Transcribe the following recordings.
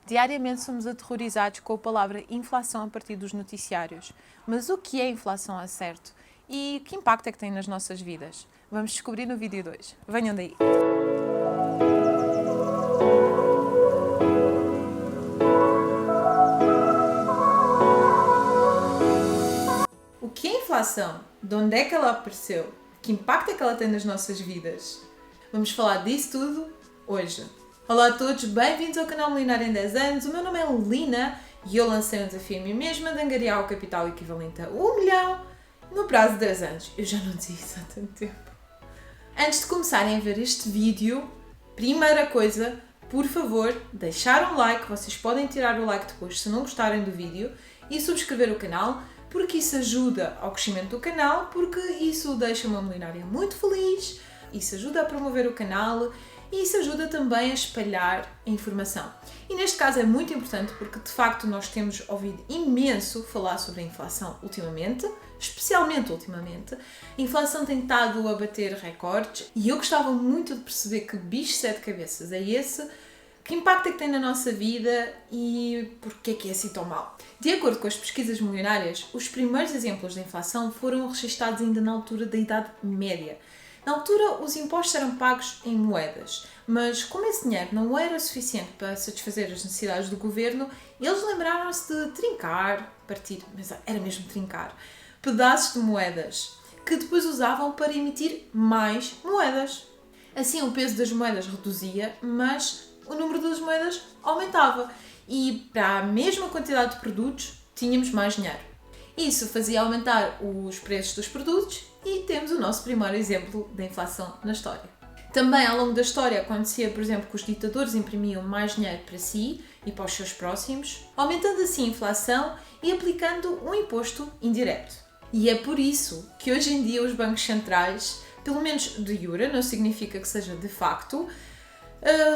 Diariamente somos aterrorizados com a palavra inflação a partir dos noticiários. Mas o que é inflação a certo? E que impacto é que tem nas nossas vidas? Vamos descobrir no vídeo 2. Venham daí! O que é inflação? De onde é que ela apareceu? Que impacto é que ela tem nas nossas vidas? Vamos falar disso tudo hoje. Olá a todos, bem-vindos ao canal Milionário em 10 anos. O meu nome é Lina e eu lancei um desafio a mim mesma de angariar o capital equivalente a 1 milhão no prazo de 10 anos. Eu já não dizia isso há tanto tempo. Antes de começarem a ver este vídeo, primeira coisa, por favor, deixar um like. Vocês podem tirar o like depois se não gostarem do vídeo e subscrever o canal, porque isso ajuda ao crescimento do canal, porque isso deixa uma milionária muito feliz, isso ajuda a promover o canal e isso ajuda também a espalhar a informação. E neste caso é muito importante porque de facto nós temos ouvido imenso falar sobre a inflação ultimamente, especialmente ultimamente. A inflação tem estado a bater recordes e eu gostava muito de perceber que bicho sete cabeças é esse, que impacto é que tem na nossa vida e porquê é que é assim tão mal. De acordo com as pesquisas milionárias, os primeiros exemplos de inflação foram registados ainda na altura da Idade Média. Na altura, os impostos eram pagos em moedas, mas como esse dinheiro não era suficiente para satisfazer as necessidades do governo, eles lembraram-se de partir, mas era mesmo trincar, pedaços de moedas, que depois usavam para emitir mais moedas. Assim, o peso das moedas reduzia, mas o número das moedas aumentava e para a mesma quantidade de produtos tínhamos mais dinheiro. Isso fazia aumentar os preços dos produtos e temos o nosso primeiro exemplo da inflação na história. Também ao longo da história acontecia, por exemplo, que os ditadores imprimiam mais dinheiro para si e para os seus próximos, aumentando assim a inflação e aplicando um imposto indireto. E é por isso que hoje em dia os bancos centrais, pelo menos de jure, não significa que seja de facto,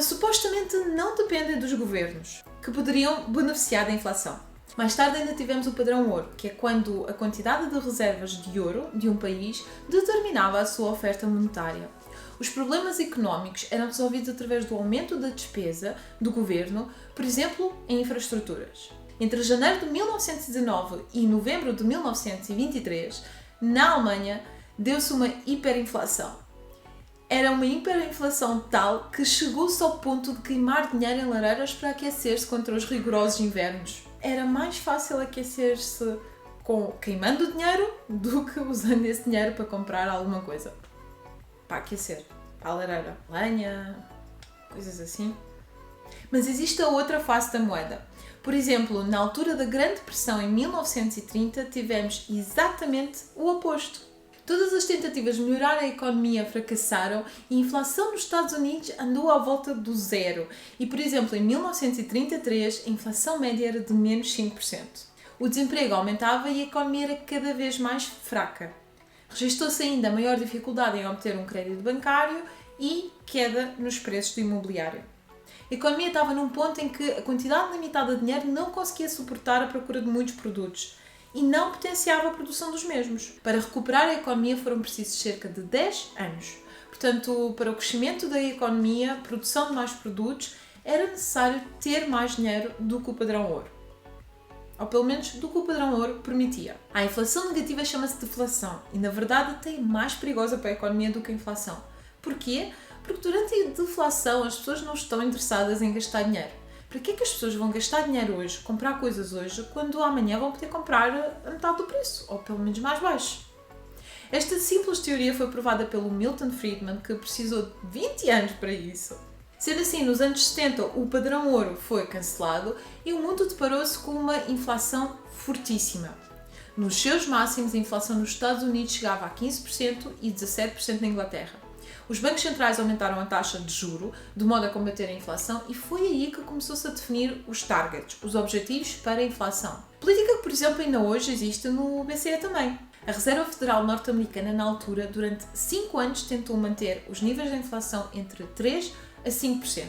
supostamente não dependem dos governos, que poderiam beneficiar da inflação. Mais tarde ainda tivemos o padrão ouro, que é quando a quantidade de reservas de ouro de um país determinava a sua oferta monetária. Os problemas económicos eram resolvidos através do aumento da despesa do governo, por exemplo, em infraestruturas. Entre janeiro de 1919 e novembro de 1923, na Alemanha, deu-se uma hiperinflação. Era uma hiperinflação tal que chegou-se ao ponto de queimar dinheiro em lareiras para aquecer-se contra os rigorosos invernos. Era mais fácil aquecer-se queimando dinheiro do que usando esse dinheiro para comprar alguma coisa. Para aquecer. Para a lareira. Lenha, coisas assim. Mas existe a outra face da moeda. Por exemplo, na altura da Grande Depressão em 1930, tivemos exatamente o oposto. Todas as tentativas de melhorar a economia fracassaram e a inflação nos Estados Unidos andou à volta do zero. E, por exemplo, em 1933, a inflação média era de menos 5%. O desemprego aumentava e a economia era cada vez mais fraca. Registou-se ainda maior dificuldade em obter um crédito bancário e queda nos preços do imobiliário. A economia estava num ponto em que a quantidade limitada de dinheiro não conseguia suportar a procura de muitos produtos e não potenciava a produção dos mesmos. Para recuperar a economia foram precisos cerca de 10 anos. Portanto, para o crescimento da economia, produção de mais produtos, era necessário ter mais dinheiro do que o padrão ouro. Ou pelo menos do que o padrão ouro permitia. A inflação negativa chama-se deflação e, na verdade, até é mais perigosa para a economia do que a inflação. Porquê? Porque durante a deflação as pessoas não estão interessadas em gastar dinheiro. Para que é que as pessoas vão gastar dinheiro hoje, comprar coisas hoje, quando amanhã vão poder comprar a metade do preço, ou pelo menos mais baixo? Esta simples teoria foi provada pelo Milton Friedman, que precisou de 20 anos para isso. Sendo assim, nos anos 70 o padrão ouro foi cancelado e o mundo deparou-se com uma inflação fortíssima. Nos seus máximos, a inflação nos Estados Unidos chegava a 15% e 17% na Inglaterra. Os bancos centrais aumentaram a taxa de juro, de modo a combater a inflação, e foi aí que começou-se a definir os targets, os objetivos para a inflação. Política que, por exemplo, ainda hoje existe no BCE também. A Reserva Federal norte-americana, na altura, durante 5 anos, tentou manter os níveis de inflação entre 3% a 5%.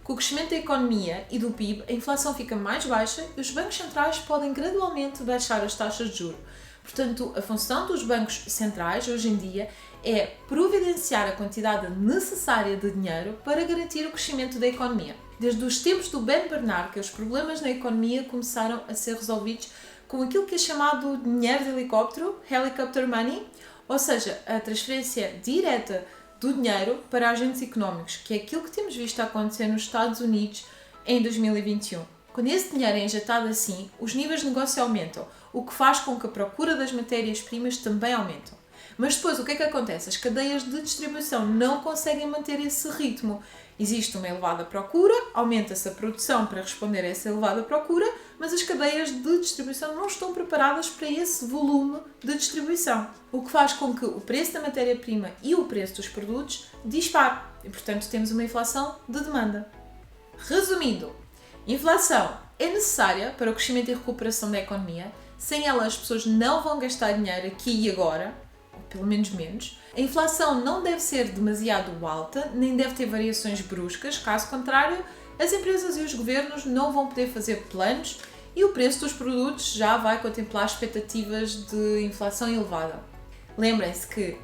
Com o crescimento da economia e do PIB, a inflação fica mais baixa e os bancos centrais podem gradualmente baixar as taxas de juros. Portanto, a função dos bancos centrais, hoje em dia, é providenciar a quantidade necessária de dinheiro para garantir o crescimento da economia. Desde os tempos do Ben Bernanke, os problemas na economia começaram a ser resolvidos com aquilo que é chamado dinheiro de helicóptero, helicopter money, ou seja, a transferência direta do dinheiro para agentes económicos, que é aquilo que temos visto acontecer nos Estados Unidos em 2021. Quando esse dinheiro é injetado assim, os níveis de negócio aumentam, o que faz com que a procura das matérias-primas também aumentam. Mas depois o que é que acontece? As cadeias de distribuição não conseguem manter esse ritmo. Existe uma elevada procura, aumenta-se a produção para responder a essa elevada procura, mas as cadeias de distribuição não estão preparadas para esse volume de distribuição, o que faz com que o preço da matéria-prima e o preço dos produtos dispare e, portanto, temos uma inflação de demanda. Resumindo, inflação é necessária para o crescimento e recuperação da economia. Sem ela, as pessoas não vão gastar dinheiro aqui e agora, ou pelo menos menos. A inflação não deve ser demasiado alta, nem deve ter variações bruscas, caso contrário, as empresas e os governos não vão poder fazer planos e o preço dos produtos já vai contemplar expectativas de inflação elevada. Lembrem-se que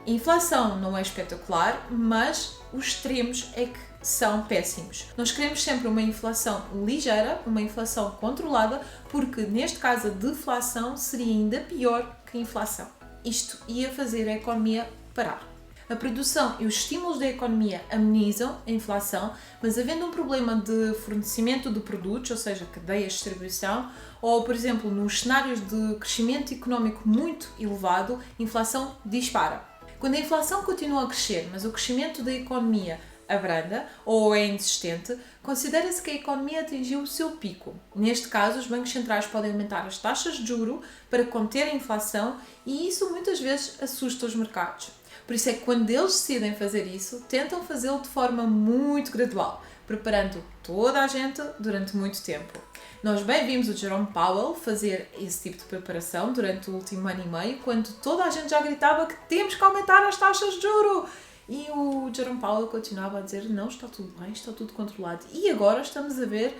a inflação não é espetacular, mas os extremos é que são péssimos. Nós queremos sempre uma inflação ligeira, uma inflação controlada, porque neste caso a deflação seria ainda pior que a inflação. Isto ia fazer a economia parar. A produção e os estímulos da economia amenizam a inflação, mas havendo um problema de fornecimento de produtos, ou seja, cadeia de distribuição, ou, por exemplo, nos cenários de crescimento económico muito elevado, a inflação dispara. Quando a inflação continua a crescer, mas o crescimento da economia abranda ou é inexistente, considera-se que a economia atingiu o seu pico. Neste caso, os bancos centrais podem aumentar as taxas de juro para conter a inflação e isso muitas vezes assusta os mercados. Por isso é que quando eles decidem fazer isso, tentam fazê-lo de forma muito gradual, preparando toda a gente durante muito tempo. Nós bem vimos o Jerome Powell fazer esse tipo de preparação durante o último ano e meio, quando toda a gente já gritava que temos que aumentar as taxas de juro. E o Jerome Powell continuava a dizer não, está tudo bem, está tudo controlado. E agora estamos a ver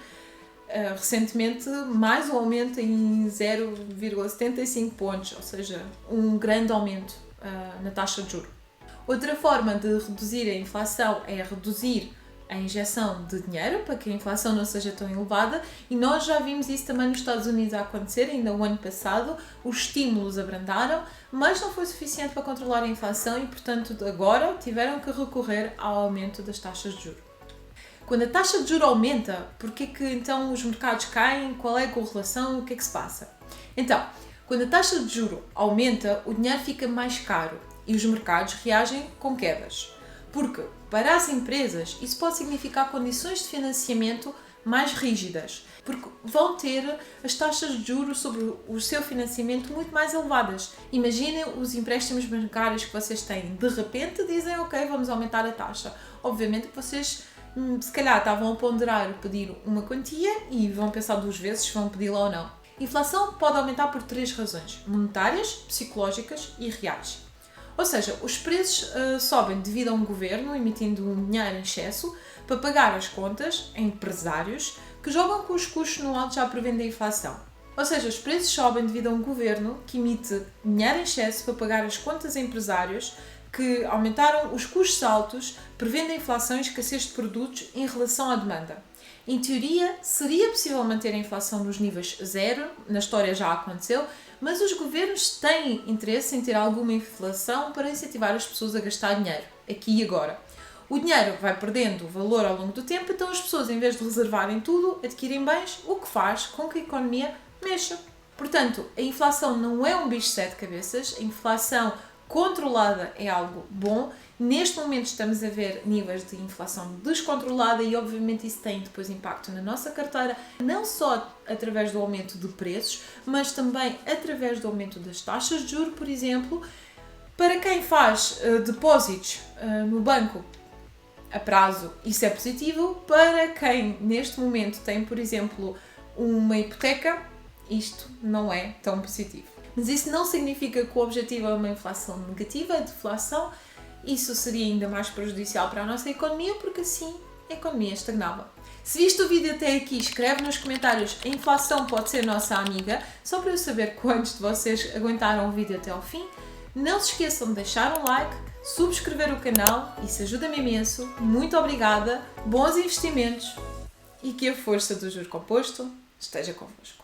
recentemente mais um aumento em 0,75 pontos, ou seja, um grande aumento na taxa de juros. Outra forma de reduzir a inflação é reduzir a injeção de dinheiro para que a inflação não seja tão elevada e nós já vimos isso também nos Estados Unidos a acontecer, ainda o ano passado, os estímulos abrandaram, mas não foi suficiente para controlar a inflação e, portanto, agora tiveram que recorrer ao aumento das taxas de juros. Quando a taxa de juros aumenta, porquê que então os mercados caem? Qual é a correlação? O que é que se passa? Então, quando a taxa de juros aumenta, o dinheiro fica mais caro e os mercados reagem com quedas. Porque, para as empresas, isso pode significar condições de financiamento mais rígidas, porque vão ter as taxas de juros sobre o seu financiamento muito mais elevadas. Imaginem os empréstimos bancários que vocês têm. De repente dizem, ok, vamos aumentar a taxa. Obviamente que vocês, se calhar, estavam a ponderar pedir uma quantia e vão pensar duas vezes se vão pedi-la ou não. A inflação pode aumentar por três razões: monetárias, psicológicas e reais. Ou seja, os preços sobem devido a um governo emitindo um dinheiro em excesso para pagar as contas a empresários que jogam com os custos no alto já prevendo a inflação. Ou seja, os preços sobem devido a um governo que emite dinheiro em excesso para pagar as contas a empresários que aumentaram os custos altos prevendo a inflação e escassez de produtos em relação à demanda. Em teoria, seria possível manter a inflação nos níveis zero, na história já aconteceu, mas os governos têm interesse em ter alguma inflação para incentivar as pessoas a gastar dinheiro, aqui e agora. O dinheiro vai perdendo valor ao longo do tempo, então as pessoas, em vez de reservarem tudo, adquirem bens, o que faz com que a economia mexa. Portanto, a inflação não é um bicho de sete cabeças, a inflação controlada é algo bom. Neste momento estamos a ver níveis de inflação descontrolada e obviamente isso tem depois impacto na nossa carteira, não só através do aumento de preços, mas também através do aumento das taxas de juros, por exemplo. Para quem faz depósitos no banco a prazo, isso é positivo. Para quem neste momento tem, por exemplo, uma hipoteca, isto não é tão positivo. Mas isso não significa que o objetivo é uma inflação negativa, a deflação. Isso seria ainda mais prejudicial para a nossa economia, porque assim a economia estagnava. Se viste o vídeo até aqui, escreve nos comentários: a inflação pode ser nossa amiga, só para eu saber quantos de vocês aguentaram o vídeo até ao fim. Não se esqueçam de deixar um like, subscrever o canal, isso ajuda-me imenso. Muito obrigada, bons investimentos e que a força do juro composto esteja convosco.